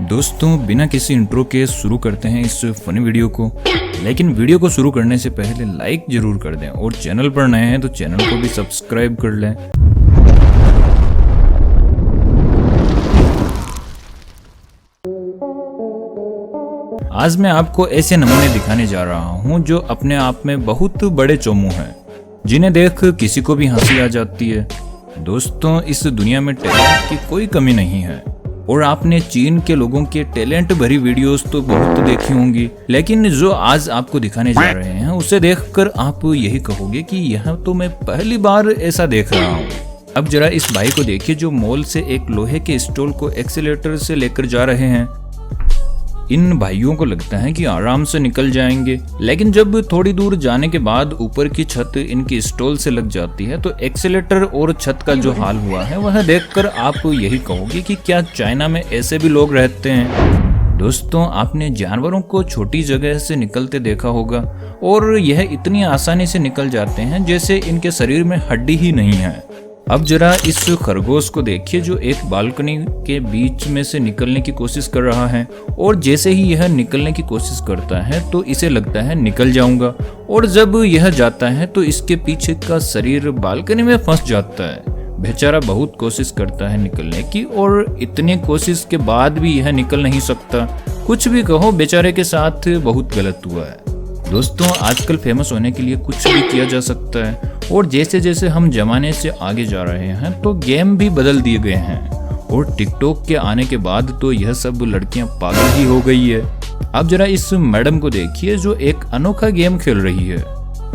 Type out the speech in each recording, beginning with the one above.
दोस्तों बिना किसी इंट्रो के शुरू करते हैं इस फनी वीडियो को। लेकिन वीडियो को शुरू करने से पहले लाइक जरूर कर दें और चैनल पर नए हैं तो चैनल को भी सब्सक्राइब कर लें। आज मैं आपको ऐसे नमूने दिखाने जा रहा हूं जो अपने आप में बहुत बड़े चोमू हैं, जिन्हें देख किसी को भी हंसी आ जाती है। दोस्तों इस दुनिया में टैलेंट की कोई कमी नहीं है और आपने चीन के लोगों के टैलेंट भरी वीडियोस तो बहुत देखी होंगी, लेकिन जो आज आपको दिखाने जा रहे हैं उसे देखकर आप यही कहोगे कि यह तो मैं पहली बार ऐसा देख रहा हूँ। अब जरा इस भाई को देखिए जो मॉल से एक लोहे के स्टॉल को एक्सीलेटर से लेकर जा रहे हैं। इन भाइयों को लगता है कि आराम से निकल जाएंगे, लेकिन जब थोड़ी दूर जाने के बाद ऊपर की छत इनकी स्टॉल से लग जाती है तो एक्सीलेटर और छत का जो हाल हुआ है वह देखकर आप यही कहोगे कि क्या चाइना में ऐसे भी लोग रहते हैं। दोस्तों आपने जानवरों को छोटी जगह से निकलते देखा होगा और यह इतनी आसानी से निकल जाते हैं जैसे इनके शरीर में हड्डी ही नहीं है। अब जरा इस खरगोश को देखिए जो एक बालकनी के बीच में से निकलने की कोशिश कर रहा है और जैसे ही यह निकलने की कोशिश करता है तो इसे लगता है निकल जाऊंगा, और जब यह जाता है तो इसके पीछे का शरीर बालकनी में फंस जाता है। बेचारा बहुत कोशिश करता है निकलने की और इतनी कोशिश के बाद भी यह निकल नहीं सकता। कुछ भी कहो, बेचारे के साथ बहुत गलत हुआ है। दोस्तों आजकल फेमस होने के लिए कुछ भी किया जा सकता है और जैसे जैसे हम जमाने से आगे जा रहे हैं तो गेम भी बदल दिए गए हैं और टिकटॉक के आने के बाद तो यह सब लड़कियां पागल ही हो गई है। अब जरा इस मैडम को देखिए जो एक अनोखा गेम खेल रही है।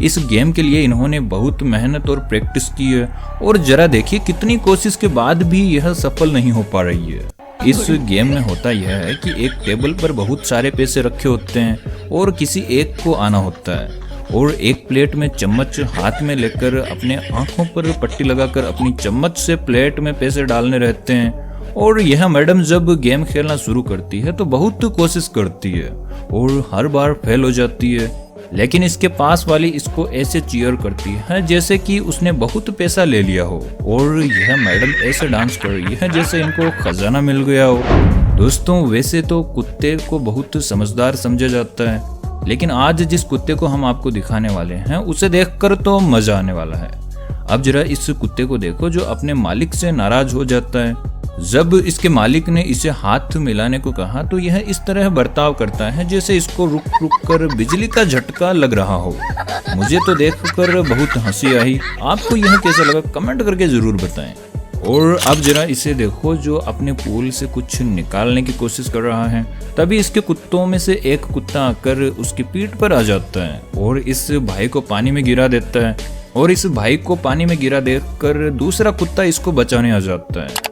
इस गेम के लिए इन्होंने बहुत मेहनत और प्रैक्टिस की है और जरा देखिए कितनी कोशिश के बाद भी यह सफल नहीं हो पा रही है। इस गेम में होता यह है कि एक टेबल पर बहुत सारे पैसे रखे होते हैं और किसी एक को आना होता है और एक प्लेट में चम्मच हाथ में लेकर अपने आंखों पर पट्टी लगाकर अपनी चम्मच से प्लेट में पैसे डालने रहते हैं। और यह मैडम जब गेम खेलना शुरू करती है तो बहुत कोशिश करती है और हर बार फेल हो जाती है, लेकिन इसके पास वाली इसको ऐसे चीयर करती है जैसे कि उसने बहुत पैसा ले लिया हो और यह मैडम ऐसे डांस कर रही है जैसे इनको खजाना मिल गया हो। दोस्तों वैसे तो कुत्ते को बहुत समझदार समझा जाता है, लेकिन आज जिस कुत्ते को हम आपको दिखाने वाले हैं उसे देखकर तो मजा आने वाला है। अब जरा इस कुत्ते को देखो जो अपने मालिक से नाराज हो जाता है। जब इसके मालिक ने इसे हाथ मिलाने को कहा तो यह इस तरह बर्ताव करता है जैसे इसको रुक रुक कर बिजली का झटका लग रहा हो। मुझे तो देखकर बहुत हंसी आई। आपको यह कैसा लगा कमेंट करके जरूर बताएं। और अब जरा इसे देखो जो अपने पूल से कुछ निकालने की कोशिश कर रहा है। तभी इसके कुत्तों में से एक कुत्ता आकर उसकी पीठ पर आ जाता है और इस भाई को पानी में गिरा देता है और इस भाई को पानी में गिरा देखकर दूसरा कुत्ता इसको बचाने आ जाता है।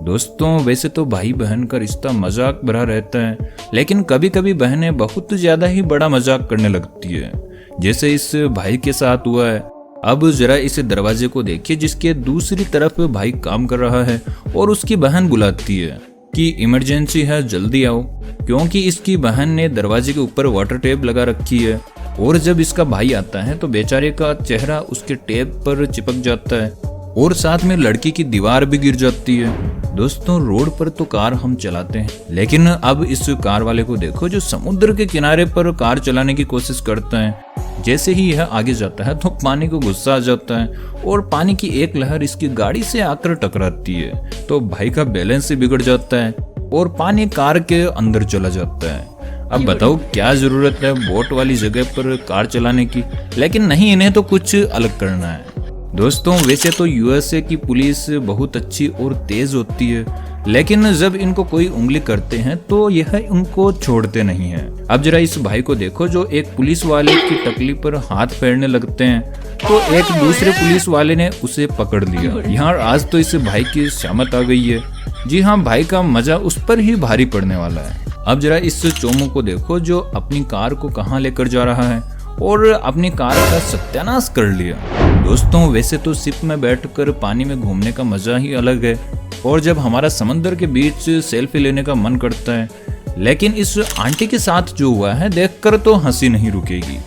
दोस्तों वैसे तो भाई बहन का रिश्ता मजाक भरा रहता है, लेकिन कभी कभी बहनें बहुत ज्यादा ही बड़ा मजाक करने लगती है, जैसे इस भाई के साथ हुआ है। अब जरा इस दरवाजे को देखिए जिसके दूसरी तरफ भाई काम कर रहा है और उसकी बहन बुलाती है कि इमरजेंसी है जल्दी आओ, क्योंकि इसकी बहन ने दरवाजे के ऊपर वाटर टेप लगा रखी है। और जब इसका भाई आता है तो बेचारे का चेहरा उसके टेप पर चिपक जाता है और साथ में लड़की की दीवार भी गिर जाती है। दोस्तों रोड पर तो कार हम चलाते हैं, लेकिन अब इस कार वाले को देखो जो समुद्र के किनारे पर कार चलाने की कोशिश करता है। जैसे ही यह आगे जाता है तो पानी को गुस्सा आ जाता है और पानी की एक लहर इसकी गाड़ी से आकर टकराती है तो भाई का बैलेंस ही बिगड़ जाता है और पानी कार के अंदर चला जाता है। अब बताओ क्या जरूरत है बोट वाली जगह पर कार चलाने की, लेकिन नहीं, इन्हें तो कुछ अलग करना है। दोस्तों वैसे तो यूएसए की पुलिस बहुत अच्छी और तेज होती है, लेकिन जब इनको कोई उंगली करते हैं तो यह उनको छोड़ते नहीं है। अब जरा इस भाई को देखो जो एक पुलिस वाले की टकली पर हाथ फेरने लगते हैं तो एक दूसरे पुलिस वाले ने उसे पकड़ लिया। यहाँ आज तो इस भाई की शामत आ गई है। जी हाँ, भाई का मजा उस पर ही भारी पड़ने वाला है। अब जरा इस चोमू को देखो जो अपनी कार को कहाँ लेकर जा रहा है और अपनी कार का सत्यानाश कर लिया। दोस्तों वैसे तो शिप में बैठकर पानी में घूमने का मजा ही अलग है और जब हमारा समंदर के बीच सेल्फी लेने का मन करता है, लेकिन इस आंटी के साथ जो हुआ है देखकर तो हंसी नहीं रुकेगी।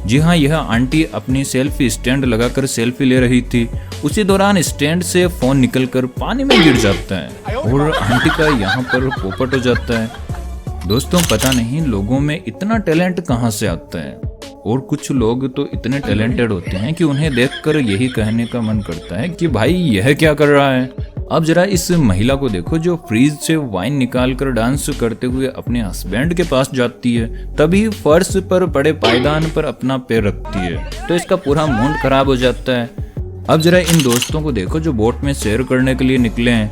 जी हाँ, यह आंटी अपनी सेल्फी स्टैंड लगाकर सेल्फी ले रही थी। उसी दौरान स्टैंड से फोन निकलकर पानी में गिर जाता है और आंटी का यहाँ पर पोपट हो जाता है। दोस्तों, पता नहीं लोगों में इतना टैलेंट कहाँ से आता है, और कुछ लोग तो इतने टैलेंटेड होते हैं कि उन्हें देखकर यही कहने का मन करता है कि भाई यह क्या कर रहा है। अब जरा इस महिला को देखो जो फ्रीज से वाइन निकालकर डांस करते हुए अपने हस्बैंड के पास जाती है, तभी फर्श पर पड़े पायदान पर अपना पैर रखती है तो इसका पूरा मूड खराब हो जाता है। अब जरा इन दोस्तों को देखो जो बोट में सैर करने के लिए निकले हैं,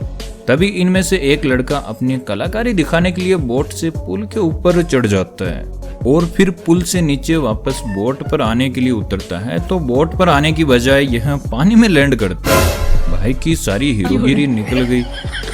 तभी इनमें से एक लड़का अपनी कलाकारी दिखाने के लिए बोट से पुल के ऊपर चढ़ जाता है और फिर पुल से नीचे वापस बोट पर आने के लिए उतरता है, तो बोट पर आने की बजाय यह पानी में लैंड करता है। भाई की सारी हीरोगिरी निकल गई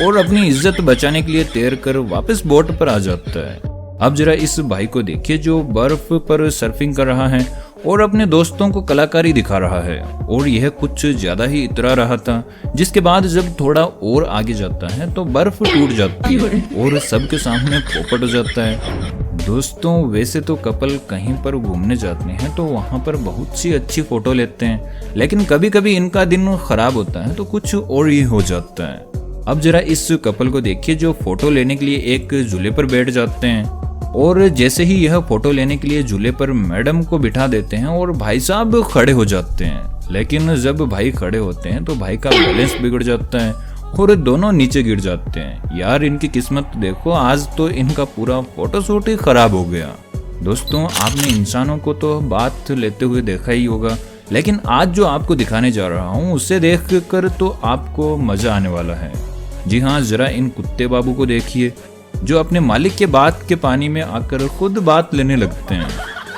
और अपनी इज्जत बचाने के लिए तैर कर वापस बोट पर आ जाता है। अब जरा इस भाई को देखिए जो बर्फ पर सर्फिंग कर रहा है और अपने दोस्तों को कलाकारी दिखा रहा है, और यह कुछ ज्यादा ही इतरा रहा था, जिसके बाद जब थोड़ा और आगे जाता है तो बर्फ टूट जाती है और सबके सामने पोपट हो जाता है। दोस्तों, वैसे तो कपल कहीं पर घूमने जाते हैं तो वहां पर बहुत सी अच्छी फोटो लेते हैं, लेकिन कभी कभी इनका दिन खराब होता है तो कुछ और ही हो जाता है। अब जरा इस कपल को देखिए जो फोटो लेने के लिए एक झूले पर बैठ जाते हैं, और जैसे ही यह फोटो लेने के लिए झूले पर मैडम को बिठा देते हैं और भाई साहब खड़े हो जाते हैं, लेकिन जब भाई खड़े होते हैं तो भाई का बैलेंस बिगड़ जाता है और दोनों नीचे गिर जाते हैं। यार इनकी किस्मत देखो, आज तो इनका पूरा फोटोशूट ही खराब हो गया। दोस्तों, आपने इंसानों को तो बात लेते हुए देखा ही होगा, लेकिन आज जो आपको दिखाने जा रहा हूँ उससे देख कर तो आपको मजा आने वाला है। जी हाँ, जरा इन कुत्ते बाबू को देखिए जो अपने मालिक के बात के पानी में आकर खुद बात लेने लगते हैं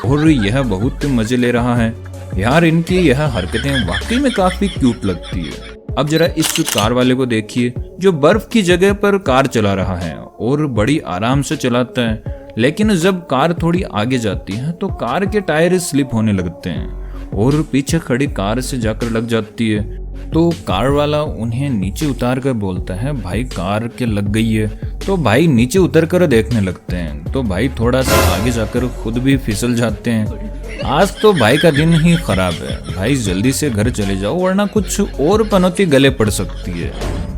और यह बहुत मजे ले रहा है। यार इनकी यह हरकतें वाकई में काफी क्यूट लगती है। अब जरा इस कार वाले को देखिए जो बर्फ की जगह पर कार चला रहा है और बड़ी आराम से चलाता है, लेकिन जब कार थोड़ी आगे जाती है तो कार के टायर स्लिप होने लगते हैं और पीछे खड़ी कार से जाकर लग जाती है। तो कार वाला उन्हें नीचे उतार कर बोलता है भाई कार के लग गई है, तो भाई नीचे उतर कर देखने लगते हैं तो भाई थोड़ा सा आगे जाकर खुद भी फिसल जाते हैं। आज तो भाई का दिन ही खराब है, भाई जल्दी से घर चले जाओ वरना कुछ और पनौती गले पड़ सकती है।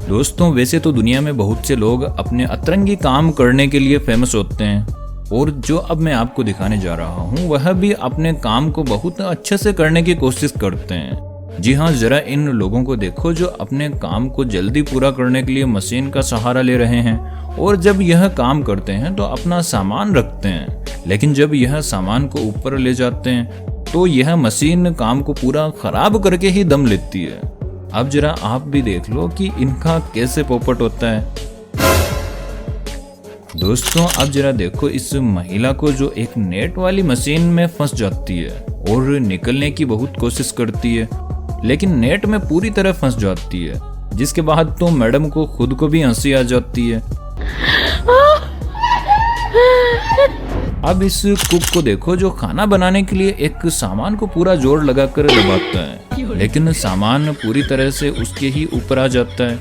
दोस्तों, वैसे तो दुनिया में बहुत से लोग अपने अतरंगी काम करने के लिए फेमस होते हैं, और जो अब मैं आपको दिखाने जा रहा हूँ वह भी अपने काम को बहुत अच्छे से करने की कोशिश करते हैं। जी हाँ, जरा इन लोगों को देखो जो अपने काम को जल्दी पूरा करने के लिए मशीन का सहारा ले रहे हैं, और जब यह काम करते हैं तो अपना सामान रखते हैं, लेकिन जब यह सामान को ऊपर ले जाते हैं तो यह मशीन काम को पूरा खराब करके ही दम लेती है। अब जरा आप भी देख लो कि इनका कैसे पोपट होता है। दोस्तों, अब जरा देखो इस महिला को जो एक नेट वाली मशीन में फंस जाती है और निकलने की बहुत कोशिश करती है, लेकिन नेट में पूरी तरह फंस जाती है, जिसके बाद तो मैडम को खुद को भी हंसी आ जाती है। अब इस कुक को देखो जो खाना बनाने के लिए एक सामान को पूरा जोर लगाकर दबाता है, लेकिन सामान पूरी तरह से उसके ही ऊपर आ जाता है।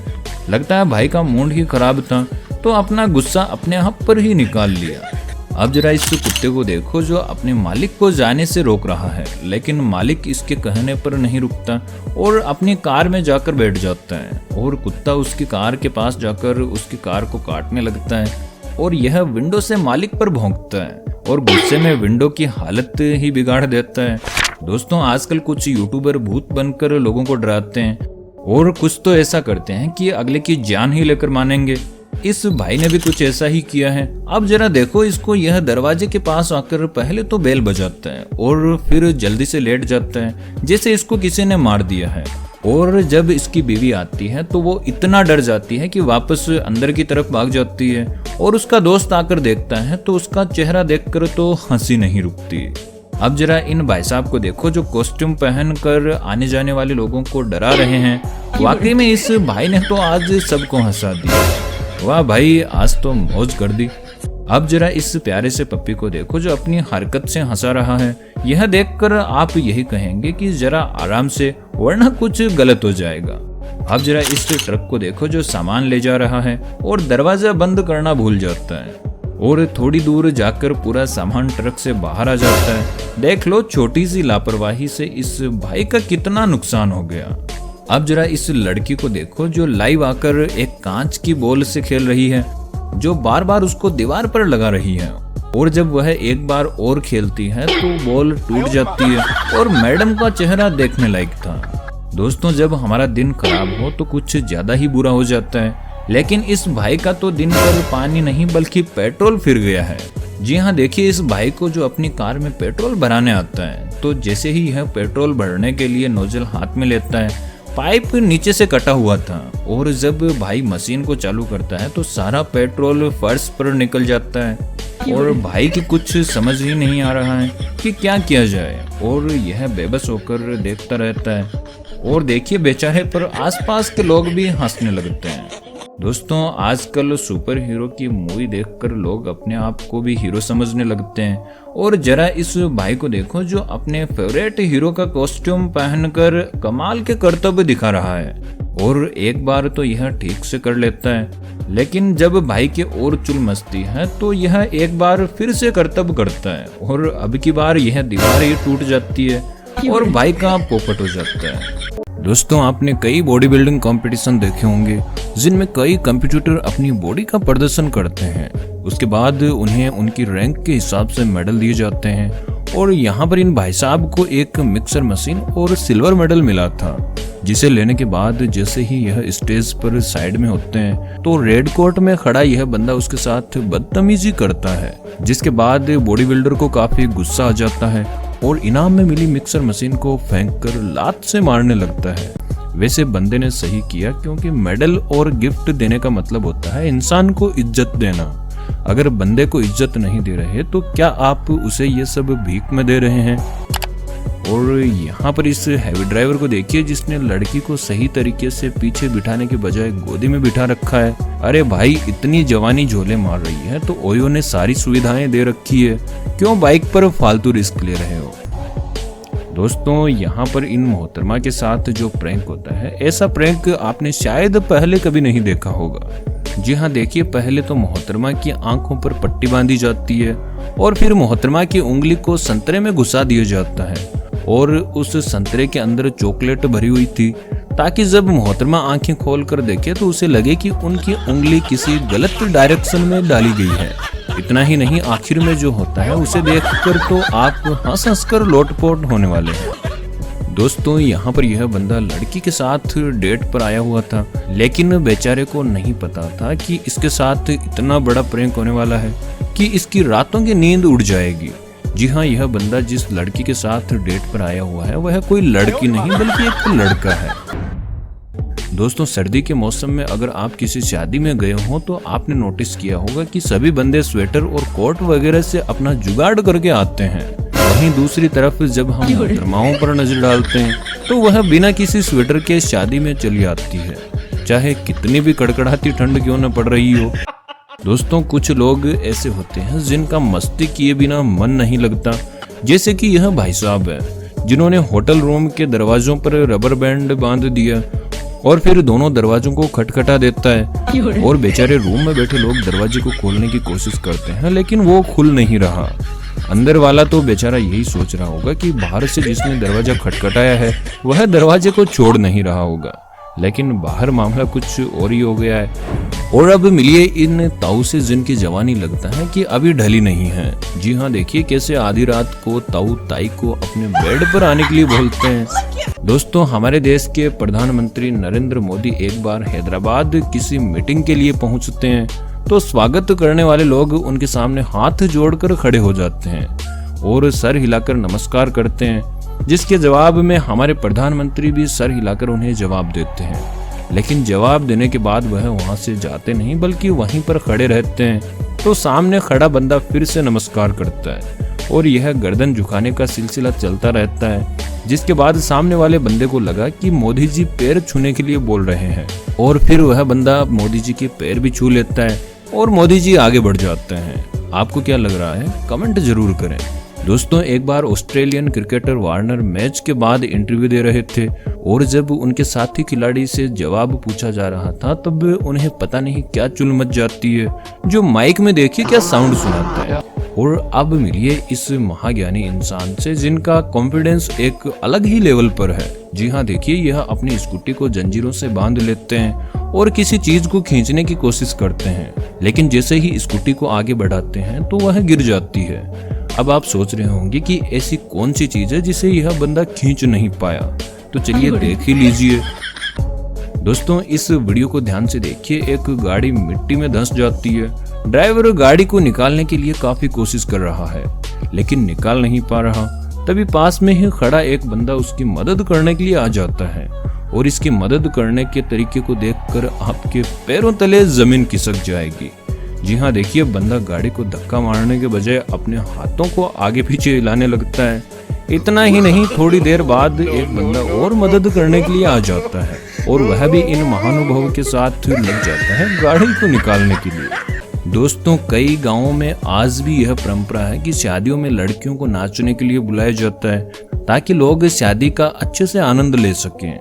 लगता है भाई का मूड ही खराब था तो अपना गुस्सा अपने आप पर ही निकाल लिया। अब जरा इस कुत्ते को देखो जो अपने मालिक को जाने से रोक रहा है, लेकिन मालिक इसके कहने पर नहीं रुकता और अपनी कार में जाकर बैठ जाता है, और कुत्ता उसकी कार के पास जाकर उसकी कार को काटने लगता है, और यह विंडो से मालिक पर भौंकता है और गुस्से में विंडो की हालत ही बिगाड़ देता है। दोस्तों, आजकल कुछ यूट्यूबर भूत बनकर लोगों को डराते हैं और कुछ तो ऐसा करते हैं कि अगले की जान ही लेकर मानेंगे। इस भाई ने भी कुछ ऐसा ही किया है। अब जरा देखो इसको, यह दरवाजे के पास आकर पहले तो बेल बजाता है और फिर जल्दी से लेट जाता है जैसे इसको किसी ने मार दिया है, और जब इसकी बीवी आती है तो वो इतना डर जाती है कि वापस अंदर की तरफ भाग जाती है, और उसका दोस्त आकर देखता है तो उसका चेहरा देखकर तो हंसी नहीं रुकती। अब जरा इन भाई साहब को देखो जो कॉस्ट्यूम पहनकर आने जाने वाले लोगों को डरा रहे हैं। वाकई में इस भाई ने तो आज सबको हंसा दिया। वाह भाई, आज तो मौज कर दी। अब जरा इस प्यारे से पप्पी को देखो जो अपनी हरकत से हंसा रहा है। यह देखकर आप यही कहेंगे कि जरा आराम से वरना कुछ गलत हो जाएगा। अब जरा इस ट्रक को देखो जो सामान ले जा रहा है और दरवाजा बंद करना भूल जाता है। और थोड़ी दूर जाकर पूरा सामान ट्रक से बाहर आ जाता है। देख लो छोटी सी लापरवाही से इस भाई का कितना नुकसान हो गया। अब जरा इस लड़की को देखो जो लाइव आकर एक कांच की बॉल से खेल रही है, जो बार बार उसको दीवार पर लगा रही है, और जब वह एक बार और खेलती है तो बॉल टूट जाती है। और मैडम का चेहरा देखने लायक था। दोस्तों, जब हमारा दिन खराब हो तो कुछ ज्यादा ही बुरा हो जाता है, लेकिन इस भाई का तो दिन पर पानी नहीं बल्कि पेट्रोल फिर गया है। जी हाँ, देखिए इस भाई को जो अपनी कार में पेट्रोल भराने आता है, तो जैसे ही यह पेट्रोल भरने के लिए नोजल हाथ में लेता है, पाइप नीचे से कटा हुआ था, और जब भाई मशीन को चालू करता है तो सारा पेट्रोल फर्श पर निकल जाता है। और भाई की कुछ समझ ही नहीं आ रहा है कि क्या किया जाए, और यह बेबस होकर देखता रहता है। और देखिए बेचारे पर आसपास के लोग भी हंसने लगते हैं। दोस्तों, आजकल सुपर हीरो की मूवी देखकर लोग अपने आप को भी हीरो समझने लगते हैं। और जरा इस भाई को देखो जो अपने फेवरेट हीरो का कॉस्ट्यूम पहनकर कमाल के करतब दिखा रहा है। और एक बार तो यह ठीक से कर लेता है, लेकिन जब भाई के और चुल मचती है तो यह एक बार फिर से करतब करता है, और अब की बार यह दीवार ही टूट जाती है और भाई का पोपट हो जाता है। दोस्तों, आपने कई बॉडी बिल्डिंग कंपटीशन देखे होंगे जिनमें कई कंपटीटर अपनी बॉडी का प्रदर्शन करते हैं। उसके बाद उन्हें उनकी रैंक के हिसाब से मेडल दिए जाते हैं। और यहाँ पर इन भाई साहब को एक मिक्सर मशीन और सिल्वर मेडल मिला था, जिसे लेने के बाद जैसे ही यह स्टेज पर साइड में होते हैं तो रेड कोट में खड़ा यह बंदा उसके साथ बदतमीजी करता है, जिसके बाद बॉडी बिल्डर को काफी गुस्सा आ जाता है और इनाम में मिली मिक्सर मशीन को फेंककर लात से मारने लगता है। वैसे बंदे ने सही किया, क्योंकि मेडल और गिफ्ट देने का मतलब होता है इंसान को इज्जत देना। अगर बंदे को इज्जत नहीं दे रहे तो क्या आप उसे ये सब भीख में दे रहे हैं। और यहाँ पर इस हैवी ड्राइवर को देखिए जिसने लड़की को सही तरीके से पीछे बिठाने के बजाय गोदी में बिठा रखा है। अरे भाई, इतनी जवानी झोले मार रही है तो ओयो ने सारी सुविधाएं दे रखी है, क्यों बाइक पर फालतू रिस्क ले रहे हो। दोस्तों, यहाँ पर इन मोहतरमा के साथ जो प्रैंक होता है, ऐसा प्रैंक आपने शायद पहले कभी नहीं देखा होगा। जी हाँ, देखिए पहले तो मोहतरमा की आंखों पर पट्टी बांधी जाती है और फिर मोहतरमा की उंगली को संतरे में घुसा दिया जाता है, और उस संतरे के अंदर चॉकलेट भरी हुई थी, ताकि जब मोहतरमा आंखें खोल कर देखे तो उसे लगे कि उनकी उंगली किसी गलत डायरेक्शन में डाली गई है। इतना ही नहीं, आखिर में जो होता है उसे देखकर तो आप हंस हंस कर लोटपोट होने वाले हैं। दोस्तों, यहाँ पर यह बंदा लड़की के साथ डेट पर आया हुआ था, लेकिन बेचारे को नहीं पता था कि इसके साथ इतना बड़ा प्रैंक होने वाला है कि इसकी रातों की नींद उड़ जाएगी। जी हाँ, यह बंदा जिस लड़की के साथ डेट पर आया हुआ है वह कोई लड़की नहीं बल्कि एक लड़का है। दोस्तों, सर्दी के मौसम में अगर आप किसी शादी में गए हो तो आपने नोटिस किया होगा कि सभी बंदे स्वेटर और कोट वगैरह से अपना जुगाड़ करके आते हैं। वहीं दूसरी तरफ जब हम मोहतरमाओं पर नजर डालते हैं तो वह बिना किसी स्वेटर के शादी में चली आती है, चाहे कितनी भी कड़कड़ाती ठंड क्यों न पड़ रही हो। दोस्तों, कुछ लोग ऐसे होते हैं जिनका मस्ती किए बिना मन नहीं लगता, जैसे कि यह भाई साहब है जिन्होंने होटल रूम के दरवाजों पर रबर बैंड बांध दिया और फिर दोनों दरवाजों को खटखटा देता है, और बेचारे रूम में बैठे लोग दरवाजे को खोलने की कोशिश करते हैं लेकिन वो खुल नहीं रहा। अंदर वाला तो बेचारा यही सोच रहा होगा कि बाहर से जिसने दरवाजा खटखटाया है वह दरवाजे को छोड़ नहीं रहा होगा, लेकिन बाहर मामला कुछ और ही हो गया है। और अब मिलिए इन ताऊ से जिनकी जवानी लगता है कि अभी ढली नहीं है। जी हाँ, देखिए कैसे आधी रात को ताऊ ताई को अपने बेड पर आने के लिए बोलते हैं। दोस्तों, हमारे देश के प्रधानमंत्री नरेंद्र मोदी एक बार हैदराबाद किसी मीटिंग के लिए पहुंचते हैं तो स्वागत करने वाले लोग उनके सामने हाथ जोड़कर खड़े हो जाते हैं और सर हिलाकर नमस्कार करते हैं, जिसके जवाब में हमारे प्रधानमंत्री भी सर हिलाकर उन्हें जवाब देते हैं। लेकिन जवाब देने के बाद वह वहां से जाते नहीं बल्कि वहीं पर खड़े रहते हैं। तो सामने खड़ा बंदा फिर से नमस्कार करता है और यह गर्दन झुकाने का सिलसिला चलता रहता है, जिसके बाद सामने वाले बंदे को लगा कि मोदी जी पैर छूने के लिए बोल रहे हैं और फिर वह बंदा मोदी जी के पैर भी छू लेता है और मोदी जी आगे बढ़ जाते हैं। आपको क्या लग रहा है? कमेंट जरूर करें। दोस्तों एक बार ऑस्ट्रेलियन क्रिकेटर वार्नर मैच के बाद इंटरव्यू दे रहे थे और जब उनके साथी खिलाड़ी से जवाब पूछा जा रहा था तब उन्हें पता नहीं क्या चुल मच जाती है जो माइक में देखिए क्या साउंड सुनाता है। और अब मिलिए इस महाज्ञानी इंसान से जिनका कॉन्फिडेंस एक अलग ही लेवल पर है। जी हाँ, देखिए यह अपनी स्कूटी को जंजीरों से बांध लेते हैं और किसी चीज को खींचने की कोशिश करते हैं, लेकिन जैसे ही स्कूटी को आगे बढ़ाते हैं तो वह गिर जाती है। अब आप सोच रहे होंगे कि ऐसी कौन सी चीज है जिसे यह बंदा खींच नहीं पाया, तो चलिए देख ही लीजिए। दोस्तों इस वीडियो को ध्यान से देखिए। एक गाड़ी मिट्टी में धंस जाती है। ड्राइवर गाड़ी को निकालने के लिए काफी कोशिश कर रहा है लेकिन निकाल नहीं पा रहा। तभी पास में ही खड़ा एक बंदा उसकी मदद करने के लिए आ जाता है और इसकी मदद करने के तरीके को देखकर आपके पैरों तले जमीन खिसक जाएगी। जी हाँ, देखिए बंदा गाड़ी को धक्का मारने के बजाय अपने हाथों को आगे पीछे हिलाने लगता है। इतना ही नहीं, थोड़ी देर बाद एक बंदा और मदद करने के लिए आ जाता है और वह भी इन महानुभावों के साथ लग जाता है गाड़ी को निकालने के लिए। दोस्तों कई गांवों में आज भी यह परंपरा है कि शादियों में लड़कियों को नाचने के लिए बुलाया जाता है ताकि लोग शादी का अच्छे से आनंद ले सकें।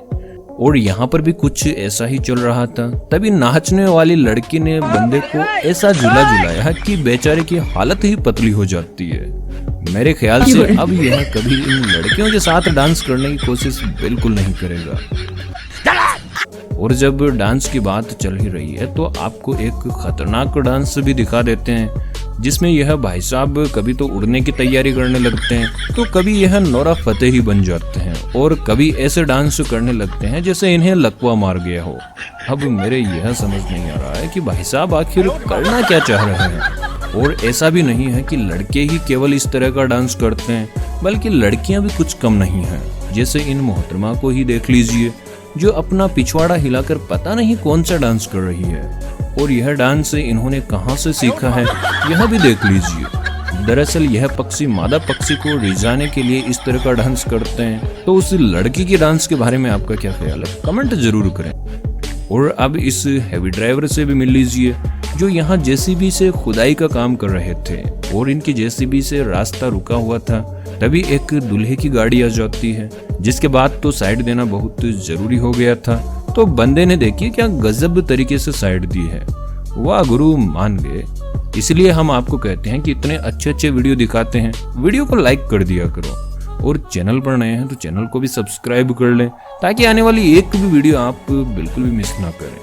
और यहाँ पर भी कुछ ऐसा ही चल रहा था। तभी नाचने वाली लड़की ने बंदे को ऐसा झूला झुलाया कि बेचारे की हालत ही पतली हो जाती है। मेरे ख्याल से अब यह कभी इन लड़कियों के साथ डांस करने की कोशिश बिल्कुल नहीं करेगा। और जब डांस की बात चल ही रही है तो आपको एक खतरनाक डांस भी दिखा देते हैं जिसमें यह भाई साहब कभी तो उड़ने की तैयारी करने लगते हैं तो कभी यह नोरा फतेही बन जाते हैं और कभी ऐसे डांस करने लगते हैं जैसे इन्हें लकवा मार गया हो। अब मेरे यह समझ नहीं आ रहा है कि भाई साहब आखिर करना क्या चाह रहे हैं। और ऐसा भी नहीं है कि लड़के ही केवल इस तरह का डांस करते हैं बल्कि लड़कियां भी कुछ कम नहीं हैं। जैसे इन मोहतरमा को ही देख लीजिए जो अपना पिछवाड़ा हिलाकर पता नहीं कौन सा डांस कर रही है और यह डांस इन्होंने कहां से सीखा है यह भी देख लीजिए। दरअसल यह पक्षी मादा पक्षी को रिझाने के लिए इस तरह का डांस करते हैं। तो उस लड़की के डांस के बारे में आपका क्या ख्याल है, कमेंट जरूर करें। और अब इस हैवी ड्राइवर से भी मिल लीजिए जो यहाँ जेसीबी से खुदाई का काम कर रहे थे और इनकी जेसीबी से रास्ता रुका हुआ था। तभी एक दूल्हे की गाड़ी आ जाती है जिसके बाद तो साइड देना बहुत जरूरी हो गया था। तो बंदे ने देखिए क्या गजब तरीके से साइड दी है। वाह गुरु, मान गए। इसलिए हम आपको कहते हैं कि इतने अच्छे अच्छे वीडियो दिखाते हैं, वीडियो को लाइक कर दिया करो और चैनल पर नए हैं तो चैनल को भी सब्सक्राइब कर लें ताकि आने वाली एक भी वीडियो आप बिल्कुल भी मिस ना करें।